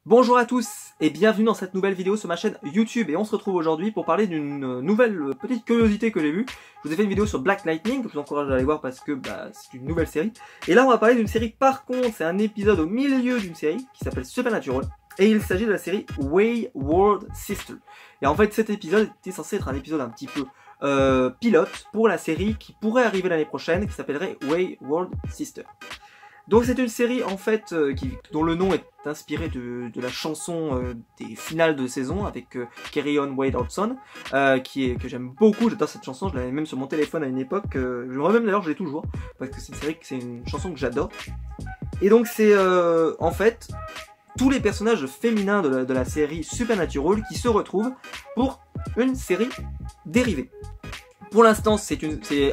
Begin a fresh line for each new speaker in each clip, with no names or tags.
Bonjour à tous et bienvenue dans cette nouvelle vidéo sur ma chaîne YouTube et on se retrouve aujourd'hui pour parler d'une nouvelle petite curiosité que j'ai vue. Je vous ai fait une vidéo sur Black Lightning que je vous encourage à aller voir parce que c'est une nouvelle série. Et là on va parler d'une série par contre, c'est un épisode au milieu d'une série qui s'appelle Supernatural et il s'agit de la série Wayward Sister. Et en fait cet épisode était censé être un épisode un petit peu pilote pour la série qui pourrait arriver l'année prochaine qui s'appellerait Wayward Sister. Donc c'est une série en fait dont le nom est inspiré de la chanson des finales de saison avec Carry On Wade Hudson que j'aime beaucoup, j'adore cette chanson, je l'avais même sur mon téléphone à une époque, je me rappelle même d'ailleurs je l'ai toujours parce que c'est une série, c'est une chanson que j'adore. Et donc c'est en fait tous les personnages féminins de la série Supernatural qui se retrouvent pour une série dérivée. Pour l'instant, c'est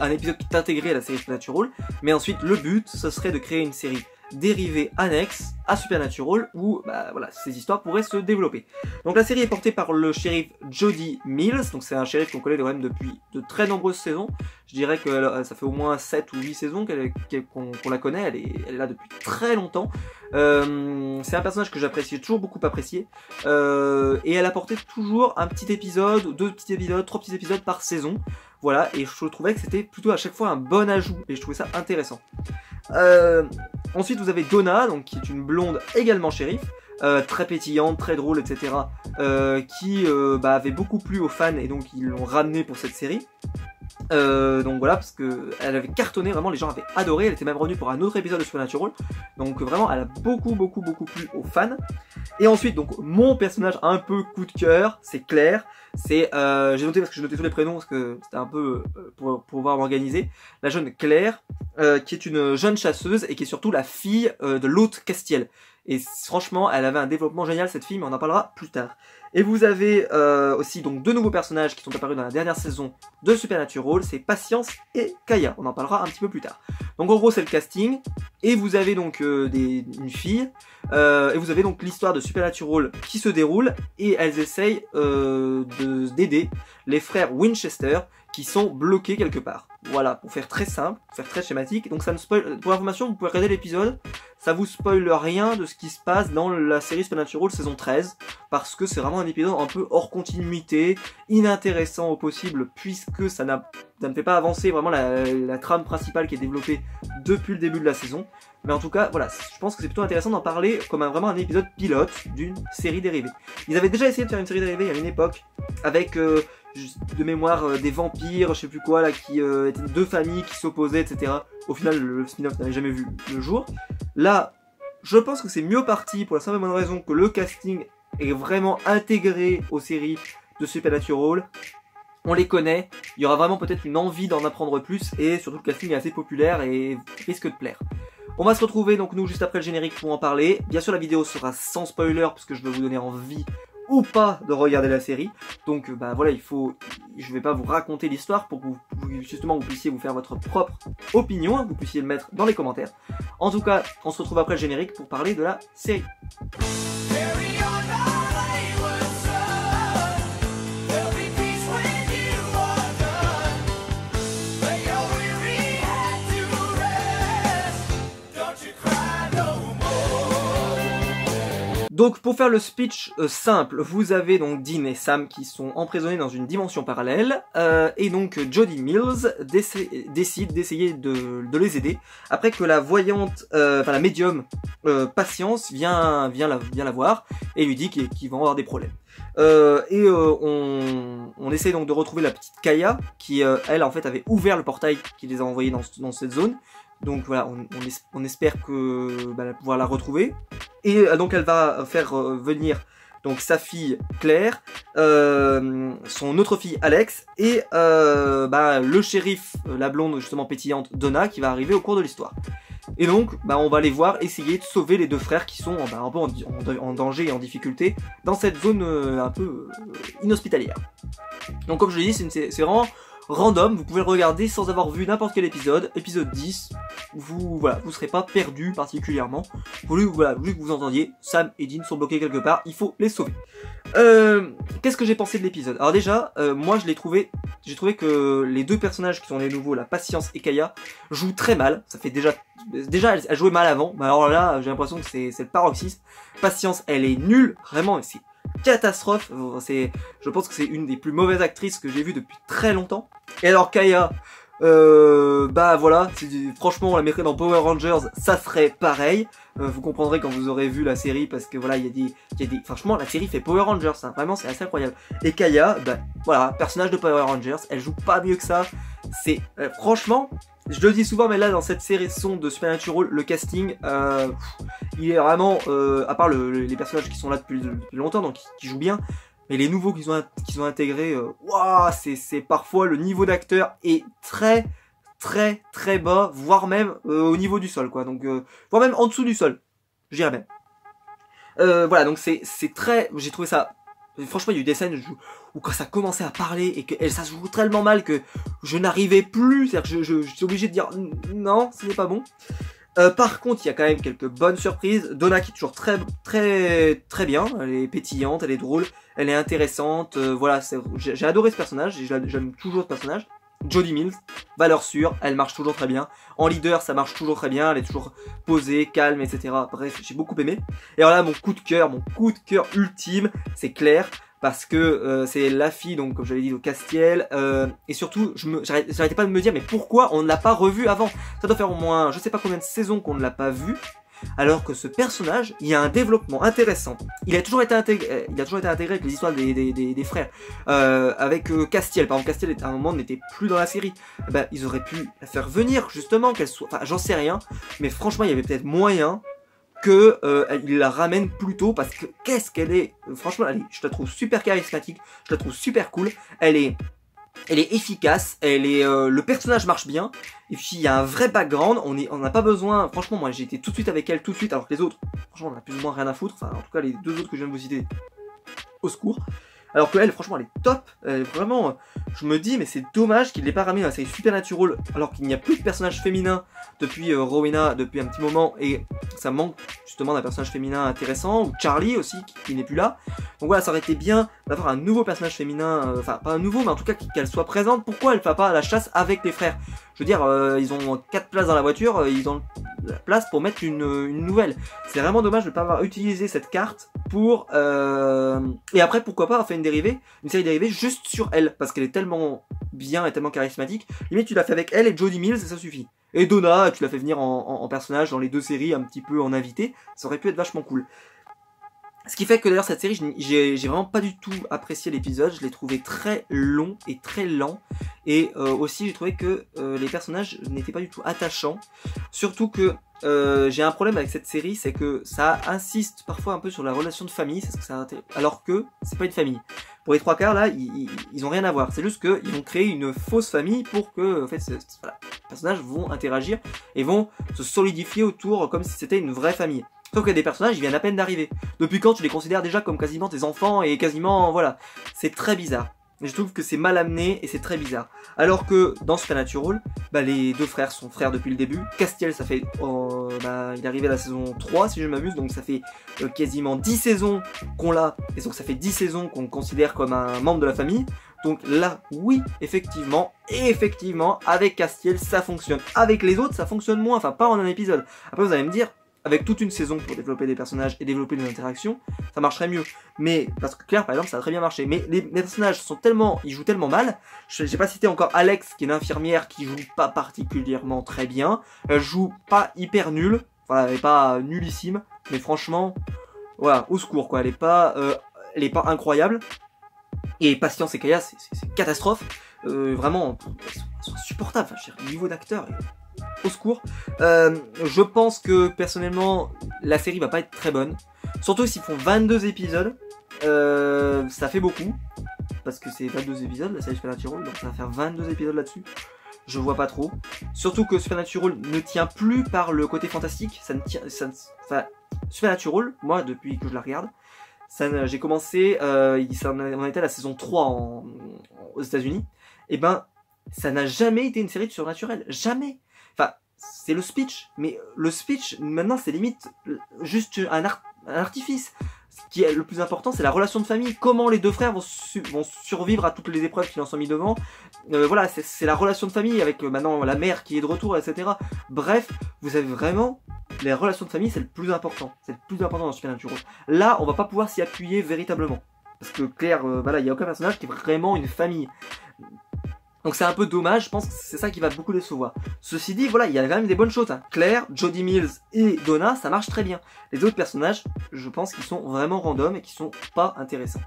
un épisode qui est intégré à la série Supernatural, mais ensuite le but, ce serait de créer une série dérivée annexe à Supernatural où voilà, ces histoires pourraient se développer. Donc la série est portée par le shérif Jody Mills, donc c'est un shérif qu'on connaît quand même depuis de très nombreuses saisons. Je dirais que ça fait au moins 7 ou 8 saisons qu'on la connaît, elle est là depuis très longtemps. C'est un personnage que j'apprécie, toujours beaucoup apprécié, et elle apportait toujours un petit épisode, 2 petits épisodes, 3 petits épisodes par saison. Voilà, et je trouvais que c'était plutôt à chaque fois un bon ajout, et je trouvais ça intéressant. Ensuite vous avez Donna, donc, qui est une blonde également shérif, très pétillante, très drôle, etc. Qui avait beaucoup plu aux fans, et donc ils l'ont ramenée pour cette série. Donc voilà, parce que elle avait cartonné, vraiment les gens avaient adoré, elle était même revenue pour un autre épisode de Supernatural, donc vraiment elle a beaucoup plu aux fans. Et ensuite donc mon personnage un peu coup de cœur, c'est Claire, c'est j'ai noté parce que j'ai noté tous les prénoms parce que c'était un peu pour pouvoir m'organiser, la jeune Claire qui est une jeune chasseuse et qui est surtout la fille de l'hôte Castiel. Et franchement, elle avait un développement génial cette fille, mais on en parlera plus tard. Et vous avez aussi donc 2 nouveaux personnages qui sont apparus dans la dernière saison de Supernatural, c'est Patience et Kaya. On en parlera un petit peu plus tard. Donc en gros c'est le casting, et vous avez donc une fille, et vous avez donc l'histoire de Supernatural qui se déroule, et elles essayent d'aider les frères Winchester qui sont bloqués quelque part. Voilà, pour faire très simple, pour faire très schématique. Donc ça ne spoil, pour information, vous pouvez regarder l'épisode, ça vous spoil rien de ce qui se passe dans la série Supernatural saison 13, parce que c'est vraiment un épisode un peu hors continuité, inintéressant au possible, puisque ça ne fait pas avancer vraiment la trame principale qui est développée depuis le début de la saison. Mais en tout cas, voilà, je pense que c'est plutôt intéressant d'en parler comme vraiment un épisode pilote d'une série dérivée. Ils avaient déjà essayé de faire une série dérivée il y a une époque, avec de mémoire des vampires, je sais plus quoi, là, qui étaient 2 familles qui s'opposaient, etc. Au final, le spin-off n'avait jamais vu le jour. Là, je pense que c'est mieux parti pour la simple et bonne raison que le casting est vraiment intégré aux séries de Supernatural. On les connaît, il y aura vraiment peut-être une envie d'en apprendre plus, et surtout le casting est assez populaire et risque de plaire. On va se retrouver donc nous juste après le générique pour en parler. Bien sûr la vidéo sera sans spoiler parce que je veux vous donner envie ou pas de regarder la série. Donc voilà, je vais pas vous raconter l'histoire pour que justement vous puissiez vous faire votre propre opinion, vous puissiez le mettre dans les commentaires. En tout cas, on se retrouve après le générique pour parler de la série. Donc pour faire le speech simple, vous avez donc Dean et Sam qui sont emprisonnés dans une dimension parallèle, et donc Jody Mills décide d'essayer de les aider, après que la voyante, la médium Patience vient la voir, et lui dit qu'ils vont avoir des problèmes. On essaie donc de retrouver la petite Kaya, qui elle en fait avait ouvert le portail qui les a envoyés dans cette zone. Donc voilà, on espère pouvoir la retrouver. Et donc elle va faire venir donc sa fille Claire, son autre fille Alex, et le shérif, la blonde justement pétillante Donna, qui va arriver au cours de l'histoire. Et donc on va les voir essayer de sauver les 2 frères qui sont un peu en danger et en difficulté dans cette zone un peu inhospitalière. Donc comme je l'ai dit, c'est vraiment random, vous pouvez le regarder sans avoir vu n'importe quel épisode. Épisode 10, vous serez pas perdu particulièrement. Vu que vous entendiez, Sam et Dean sont bloqués quelque part, il faut les sauver. Qu'est-ce que j'ai pensé de l'épisode? Alors déjà, moi j'ai trouvé que les deux personnages qui sont les nouveaux, la Patience et Kaya, jouent très mal. Ça fait déjà elle jouait mal avant, mais alors là j'ai l'impression que c'est le paroxysme. Patience, elle est nulle, vraiment, c'est catastrophe. Je pense que c'est une des plus mauvaises actrices que j'ai vues depuis très longtemps. Et alors Kaya, bah voilà, franchement on la mettrait dans Power Rangers, ça serait pareil. Vous comprendrez quand vous aurez vu la série, parce que voilà, il y a des, franchement la série fait Power Rangers, hein, vraiment c'est assez incroyable. Et Kaya, bah voilà, personnage de Power Rangers, elle joue pas mieux que ça. C'est franchement, je le dis souvent, mais là dans cette série son de Supernatural, le casting, il est vraiment, à part les personnages qui sont là depuis longtemps, donc qui jouent bien. Mais les nouveaux qu'ils ont intégrés, waouh, c'est parfois le niveau d'acteur est très bas, voire même au niveau du sol, quoi. Donc, voire même en dessous du sol, je dirais même. Voilà, donc c'est très, j'ai trouvé ça. Franchement, il y a eu des scènes où quand ça commençait à parler et que ça se joue tellement mal que je n'arrivais plus, c'est-à-dire que je suis obligé de dire non, ce n'est pas bon. Par contre, il y a quand même quelques bonnes surprises. Donna qui est toujours très bien. Elle est pétillante, elle est drôle, elle est intéressante. Voilà, j'ai adoré ce personnage et j'aime toujours ce personnage. Jodie Mills, valeur sûre, elle marche toujours très bien. En leader, ça marche toujours très bien. Elle est toujours posée, calme, etc. Bref, j'ai beaucoup aimé. Et alors là, mon coup de cœur ultime, c'est Claire. Parce que c'est la fille, donc comme j'avais dit, de Castiel, et surtout, j'arrêtais pas de me dire, mais pourquoi on ne l'a pas revu avant? Ça doit faire au moins, je sais pas combien de saisons qu'on ne l'a pas vu, alors que ce personnage, il y a un développement intéressant. Il a toujours été intégré avec les histoires des frères, avec Castiel. Par exemple, Castiel à un moment n'était plus dans la série. Ben, ils auraient pu la faire venir justement, qu'elle soit, enfin, j'en sais rien, mais franchement, il y avait peut-être moyen que il la ramène plus tôt, parce que qu'est-ce qu'elle est, franchement je la trouve super charismatique, je la trouve super cool, elle est efficace, le personnage marche bien, et puis il y a un vrai background, on n'a pas besoin, franchement moi j'ai été tout de suite avec elle tout de suite, alors que les autres, franchement on a plus ou moins rien à foutre, enfin en tout cas les deux autres que je viens de vous citer, au secours. Alors que elle, franchement, elle est top. Elle est vraiment, je me dis, mais c'est dommage qu'il l'ait pas ramené dans la série Supernatural, alors qu'il n'y a plus de personnage féminin depuis Rowena, depuis un petit moment, et ça manque justement d'un personnage féminin intéressant, ou Charlie aussi, qui n'est plus là. Donc voilà, ça aurait été bien d'avoir un nouveau personnage féminin, enfin pas un nouveau, mais en tout cas qu'elle soit présente. Pourquoi elle ne va pas à la chasse avec les frères? Je veux dire, ils ont 4 places dans la voiture, ils ont la place pour mettre une nouvelle. C'est vraiment dommage de ne pas avoir utilisé cette carte pour... Et après, pourquoi pas faire une série dérivée juste sur elle, parce qu'elle est tellement bien et tellement charismatique. Limite, tu l'as fait avec elle et Jodie Mills et ça suffit. Et Donna, tu l'as fait venir en personnage dans les deux séries, un petit peu en invité. Ça aurait pu être vachement cool. Ce qui fait que d'ailleurs cette série, j'ai vraiment pas du tout apprécié l'épisode, je l'ai trouvé très long et très lent. Et aussi j'ai trouvé que les personnages n'étaient pas du tout attachants. Surtout que j'ai un problème avec cette série, c'est que ça insiste parfois un peu sur la relation de famille, alors que c'est pas une famille. Pour les trois quarts là, ils ont rien à voir. C'est juste qu'ils vont créer une fausse famille pour que en fait, voilà, les personnages vont interagir et vont se solidifier autour comme si c'était une vraie famille. Sauf que des personnages, ils viennent à peine d'arriver. Depuis quand tu les considères déjà comme quasiment tes enfants et quasiment, voilà. C'est très bizarre. Je trouve que c'est mal amené et c'est très bizarre. Alors que dans Supernatural, bah, les deux frères sont frères depuis le début. Castiel, ça fait, il est arrivé à la saison 3 si je m'abuse, donc ça fait quasiment 10 saisons qu'on l'a. Et donc ça fait 10 saisons qu'on le considère comme un membre de la famille. Donc là, oui, effectivement, avec Castiel, ça fonctionne. Avec les autres, ça fonctionne moins, enfin pas en un épisode. Après vous allez me dire, avec toute une saison pour développer des personnages et développer des interactions, ça marcherait mieux. Mais, parce que Claire par exemple, ça a très bien marché. Mais les personnages ils jouent tellement mal. J'ai pas cité encore Alex, qui est l'infirmière, qui joue pas particulièrement très bien. Elle joue pas hyper nulle. Enfin, elle est pas nullissime. Mais franchement, voilà, au secours quoi. Elle est pas incroyable. Et Patience et Kaya, c'est une catastrophe. Vraiment, elles sont insupportables. Enfin, le niveau d'acteur au secours. Je pense que personnellement la série va pas être très bonne, surtout s'ils font 22 épisodes, ça fait beaucoup parce que c'est 22 épisodes la série Supernatural, donc ça va faire 22 épisodes là-dessus. Je vois pas trop, surtout que Supernatural ne tient plus par le côté fantastique. Supernatural, moi depuis que je la regarde, j'ai commencé, on était à la saison 3 aux États-Unis, et ben ça n'a jamais été une série de surnaturel, jamais. Enfin, c'est le speech, mais le speech, maintenant, c'est limite juste un artifice. qui est le plus important, c'est la relation de famille. Comment les deux frères vont survivre à toutes les épreuves qui leur sont mis devant. Voilà, c'est la relation de famille avec maintenant la mère qui est de retour, etc. Bref, vous avez vraiment... Les relations de famille, c'est le plus important. C'est le plus important dans Supernatural. Là, on va pas pouvoir s'y appuyer véritablement. Parce que Claire, voilà, il n'y a aucun personnage qui est vraiment une famille. Donc c'est un peu dommage, je pense que c'est ça qui va beaucoup décevoir. Ceci dit, voilà, il y a quand même des bonnes choses. Hein. Claire, Jodie Mills et Donna, ça marche très bien. Les autres personnages, je pense qu'ils sont vraiment random et qui sont pas intéressants.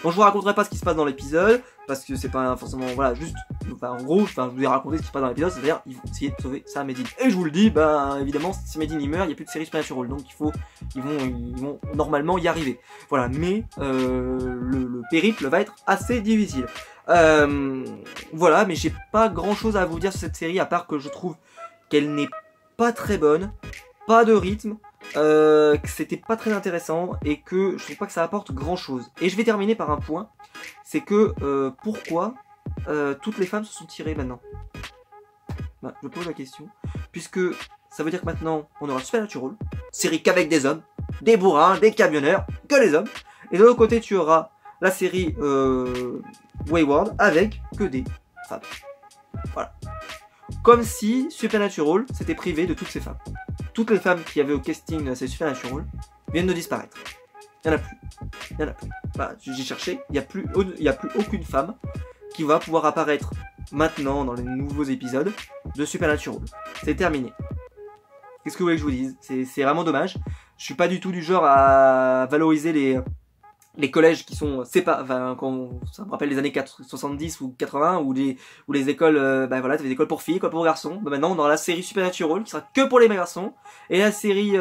Donc je vous raconterai pas ce qui se passe dans l'épisode, parce que c'est pas forcément, voilà, juste, enfin en gros, je vous ai raconté ce qui se passe dans l'épisode, c'est-à-dire ils vont essayer de sauver Sam et Dean. Et je vous le dis, bah évidemment, si Dean il meurt, il n'y a plus de série Supernatural, donc ils vont normalement y arriver. Voilà, mais le périple va être assez difficile. Voilà, mais j'ai pas grand chose à vous dire sur cette série, à part que je trouve qu'elle n'est pas très bonne, pas de rythme, que c'était pas très intéressant et que je trouve pas que ça apporte grand chose. Et je vais terminer par un point, c'est que pourquoi toutes les femmes se sont tirées maintenant? Bah, je pose la question, puisque ça veut dire que maintenant on aura Supernatural, série qu'avec des hommes, des bourrins, des camionneurs, que les hommes, et de l'autre côté tu auras la série Wayward avec que des femmes. Voilà. Comme si Supernatural s'était privé de toutes ces femmes. Toutes les femmes qui avaient au casting de la série Supernatural viennent de disparaître. Il n'y en a plus. Il y en a plus. Bah, j'ai cherché, il n'y a plus aucune femme qui va pouvoir apparaître maintenant dans les nouveaux épisodes de Supernatural. C'est terminé. Qu'est-ce que vous voulez que je vous dise? C'est vraiment dommage. Je suis pas du tout du genre à valoriser les collèges qui sont séparés, enfin, ça me rappelle les années 70 ou 80, où les écoles, bah voilà, t'avais des écoles pour filles, écoles pour garçons. Bah maintenant, on aura la série Supernatural, qui sera que pour les garçons, et la série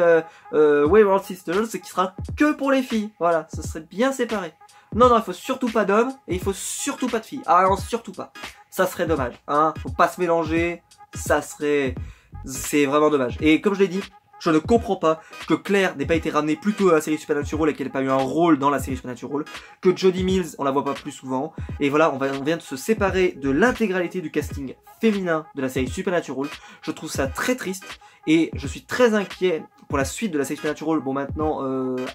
Wayward Sisters, qui sera que pour les filles. Voilà, ce serait bien séparé. Non, non, il faut surtout pas d'hommes, et il faut surtout pas de filles. Ah non, surtout pas. Ça serait dommage, hein. Faut pas se mélanger, c'est vraiment dommage. Et comme je l'ai dit, je ne comprends pas que Claire n'ait pas été ramenée plus tôt à la série Supernatural et qu'elle n'ait pas eu un rôle dans la série Supernatural, que Jodie Mills, on la voit pas plus souvent, et voilà, on vient de se séparer de l'intégralité du casting féminin de la série Supernatural. Je trouve ça très triste, et je suis très inquiet pour la suite de la série Supernatural. Bon, maintenant,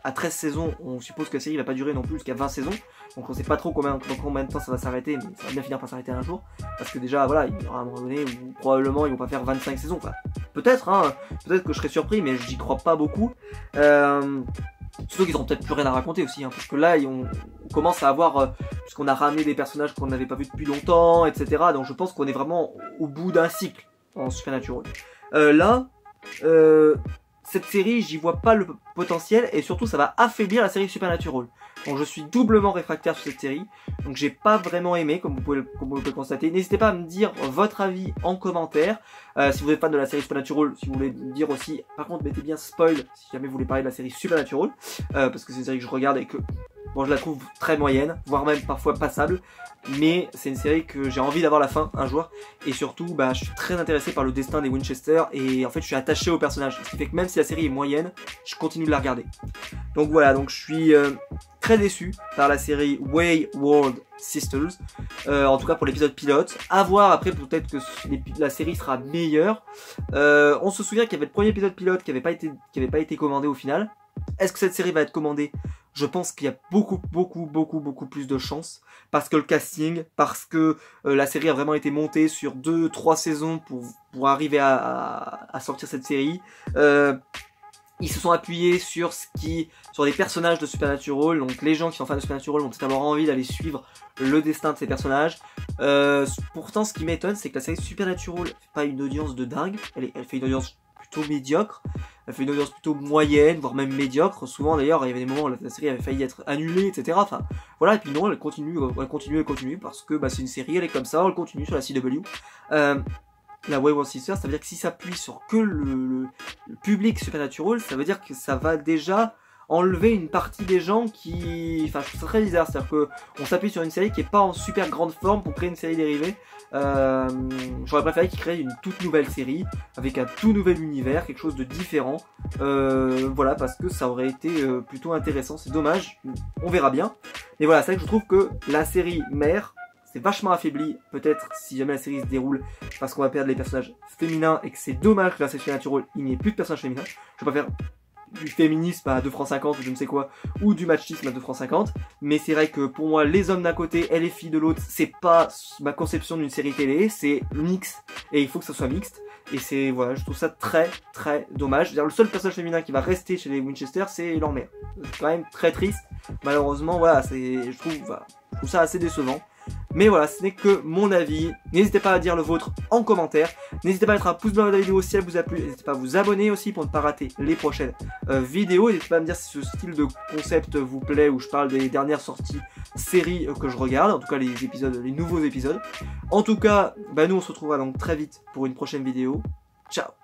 à 13 saisons, on suppose que la série va pas durer non plus jusqu'à 20 saisons, donc on sait pas trop combien de temps ça va s'arrêter, mais ça va bien finir par s'arrêter un jour, parce que déjà, voilà, il y aura un moment donné où probablement ils vont pas faire 25 saisons, quoi. Peut-être, hein, peut-être que je serais surpris, mais j'y crois pas beaucoup. Surtout qu'ils auront peut-être plus rien à raconter aussi, hein, parce que là, on commence à avoir, puisqu'on a ramené des personnages qu'on n'avait pas vus depuis longtemps, etc. Donc je pense qu'on est vraiment au bout d'un cycle en Supernatural. Là, cette série, j'y vois pas le potentiel, et surtout ça va affaiblir la série Supernatural. Donc je suis doublement réfractaire sur cette série, donc j'ai pas vraiment aimé, comme vous pouvez le constater. N'hésitez pas à me dire votre avis en commentaire, si vous êtes fan de la série Supernatural, si vous voulez me dire aussi, par contre mettez bien spoil, si jamais vous voulez parler de la série Supernatural, parce que c'est une série que je regarde et que, bon, je la trouve très moyenne, voire même parfois passable, mais c'est une série que j'ai envie d'avoir la fin un jour, et surtout, bah, je suis très intéressé par le destin des Winchester, et en fait je suis attaché au personnage, ce qui fait que même si la série est moyenne, je continue de la regarder. Donc voilà, donc je suis très déçu par la série Wayward Sisters, en tout cas pour l'épisode pilote. À voir après, peut-être que la série sera meilleure. On se souvient qu'il y avait le premier épisode pilote qui avait pas été commandé au final. Est-ce que cette série va être commandée? Je pense qu'il y a beaucoup plus de chances, parce que le casting, parce que la série a vraiment été montée sur 2-3 saisons pour arriver à sortir cette série. Ils se sont appuyés sur les personnages de Supernatural, donc les gens qui sont fans de Supernatural vont peut-être avoir envie d'aller suivre le destin de ces personnages. Pourtant, ce qui m'étonne, c'est que la série Supernatural fait pas une audience de dingue, elle fait une audience plutôt médiocre, elle fait une audience plutôt moyenne, voire même médiocre. Souvent d'ailleurs, il y avait des moments où la série avait failli être annulée, etc. Enfin, voilà, et puis non, elle continue, parce que bah, c'est une série, elle est comme ça, elle continue sur la CW. La Wayward Sisters, ça veut dire que si ça appuie sur que le public Supernatural, ça veut dire que ça va déjà enlever une partie des gens qui... Enfin, je trouve ça très bizarre, c'est-à-dire qu'on s'appuie sur une série qui est pas en super grande forme pour créer une série dérivée. J'aurais préféré qu'ils créent une toute nouvelle série, avec un tout nouvel univers, quelque chose de différent. Voilà, parce que ça aurait été plutôt intéressant, c'est dommage, on verra bien. Mais voilà, c'est vrai que je trouve que la série mère, c'est vachement affaibli, peut-être si jamais la série se déroule, parce qu'on va perdre les personnages féminins et que c'est dommage que la série Supernatural, il n'y ait plus de personnages féminins. Je préfère du féminisme à 2 francs 50 ou je ne sais quoi, ou du machisme à 2 francs 50, mais c'est vrai que pour moi, les hommes d'un côté et les filles de l'autre, c'est pas ma conception d'une série télé, c'est mixte, et il faut que ça soit mixte, et c'est, voilà, je trouve ça très très dommage. C'est-à-dire, le seul personnage féminin qui va rester chez les Winchester, c'est leur mère. C'est quand même très triste, malheureusement, voilà, je trouve ça assez décevant. Mais voilà, ce n'est que mon avis. N'hésitez pas à dire le vôtre en commentaire. N'hésitez pas à mettre un pouce bleu dans la vidéo si elle vous a plu. N'hésitez pas à vous abonner aussi pour ne pas rater les prochaines vidéos. N'hésitez pas à me dire si ce style de concept vous plaît, où je parle des dernières sorties séries que je regarde. En tout cas, les nouveaux épisodes. En tout cas, nous on se retrouvera donc très vite pour une prochaine vidéo. Ciao!